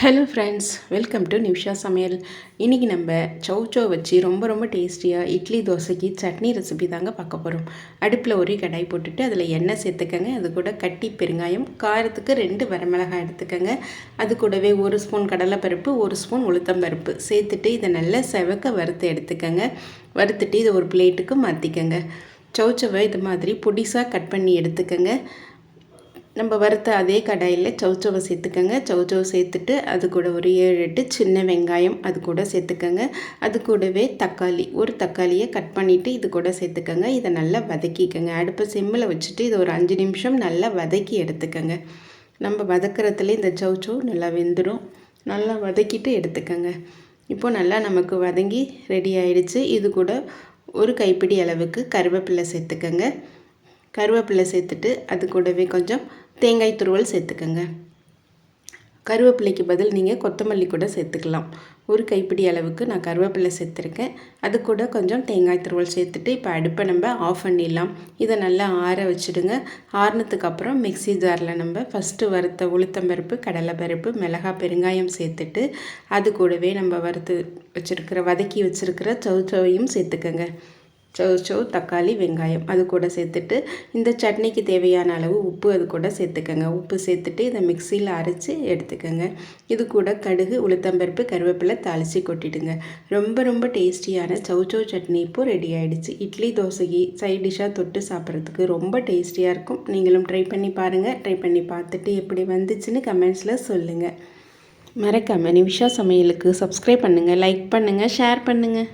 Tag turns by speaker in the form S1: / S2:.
S1: Hello friends, welcome to Nimisha சமையல். இன்றைக்கி நம்ம சௌச்சோ வச்சு ரொம்ப டேஸ்டியாக இட்லி தோசைக்கு சட்னி ரெசிபி தாங்க பார்க்க போகிறோம். அடுப்பில் ஒரு கடாய் போட்டுட்டு அதில் எண்ணெய் சேர்த்துக்கங்க. அது கூட கட்டி பெருங்காயம், காரத்துக்கு 2 வரமிளகாய் எடுத்துக்கங்க. அது கூடவே 1 ஸ்பூன் கடலைப்பருப்பு, 1 ஸ்பூன் உளுத்தம்பருப்பு சேர்த்துட்டு இதை நல்லா செவக்க வறுத்து எடுத்துக்கங்க. வறுத்துட்டு இதை ஒரு பிளேட்டுக்கு மாற்றிக்கங்க. சௌச்சோவை இது மாதிரி பொடிசாக கட் பண்ணி எடுத்துக்கங்க. நம்ம வறுத்த அதே கடாயில் சௌச்சோவை சேர்த்துக்கங்க. சௌச்சோவை சேர்த்துட்டு அது கூட ஒரு 7-8 சின்ன வெங்காயம் அது கூட சேர்த்துக்கங்க. அது கூடவே ஒரு தக்காளியை கட் பண்ணிவிட்டு இது கூட சேர்த்துக்கங்க. இதை நல்லா வதக்கிக்கங்க. அடுப்பை சிம்மில் வச்சுட்டு இதை ஒரு 5 நிமிஷம் நல்லா வதக்கி எடுத்துக்கங்க. நம்ம வதக்கிறதுல இந்த சௌச்சோ நல்லா வெந்துடும். நல்லா வதக்கிட்டு எடுத்துக்கங்க. இப்போது நல்லா நமக்கு வதங்கி ரெடி ஆகிடுச்சு. இது கூட ஒரு கைப்பிடி அளவுக்கு கருவேப்பிலை சேர்த்துக்கங்க. கருவேப்பிலை சேர்த்துட்டு அது கூடவே கொஞ்சம் தேங்காய் துருவல் சேர்த்துக்கங்க. கருவேப்பிலைக்கு பதில் நீங்கள் கொத்தமல்லி கூட சேர்த்துக்கலாம். ஒரு கைப்பிடி அளவுக்கு நான் கருவேப்பிலை சேர்த்துருக்கேன். அது கூட கொஞ்சம் தேங்காய் துருவல் சேர்த்துட்டு இப்போ அடுப்பை நம்ம ஆஃப் பண்ணிடலாம். இதை நல்லா ஆற வச்சுடுங்க. ஆறினதுக்கு அப்புறம் மிக்ஸி ஜாரில் நம்ம ஃபஸ்ட்டு வறுத்த உளுத்தம்பருப்பு, கடலைப்பருப்பு, மிளகாய், பெருங்காயம் சேர்த்துட்டு அது கூடவே நம்ம வதக்கி வச்சுருக்கிற சௌச்சோவையும் சேர்த்துக்கங்க. சௌச்சோ, தக்காளி, வெங்காயம் அது கூட சேர்த்துட்டு இந்த சட்னிக்கு தேவையான அளவு உப்பு அது கூட சேர்த்துக்கங்க. உப்பு சேர்த்துட்டு இதை மிக்சியில் அரைச்சி எடுத்துக்கங்க. இது கூட கடுகு, உளுத்தம்பருப்பு, கருவேப்பிலை தாளித்து கொட்டிடுங்க. ரொம்ப டேஸ்டியான சௌச்சோ சட்னி இப்போது ரெடி ஆகிடுச்சு. இட்லி தோசைக்கு சைட் டிஷ்ஷாக தொட்டு சாப்பிட்றதுக்கு ரொம்ப டேஸ்டியாக இருக்கும். நீங்களும் ட்ரை பண்ணி பாருங்கள். ட்ரை பண்ணி பார்த்துட்டு எப்படி வந்துச்சுன்னு கமெண்ட்ஸில் சொல்லுங்கள். மறக்காமல் நிமிஷா சமையலுக்கு சப்ஸ்கிரைப் பண்ணுங்கள், லைக் பண்ணுங்கள், ஷேர் பண்ணுங்கள்.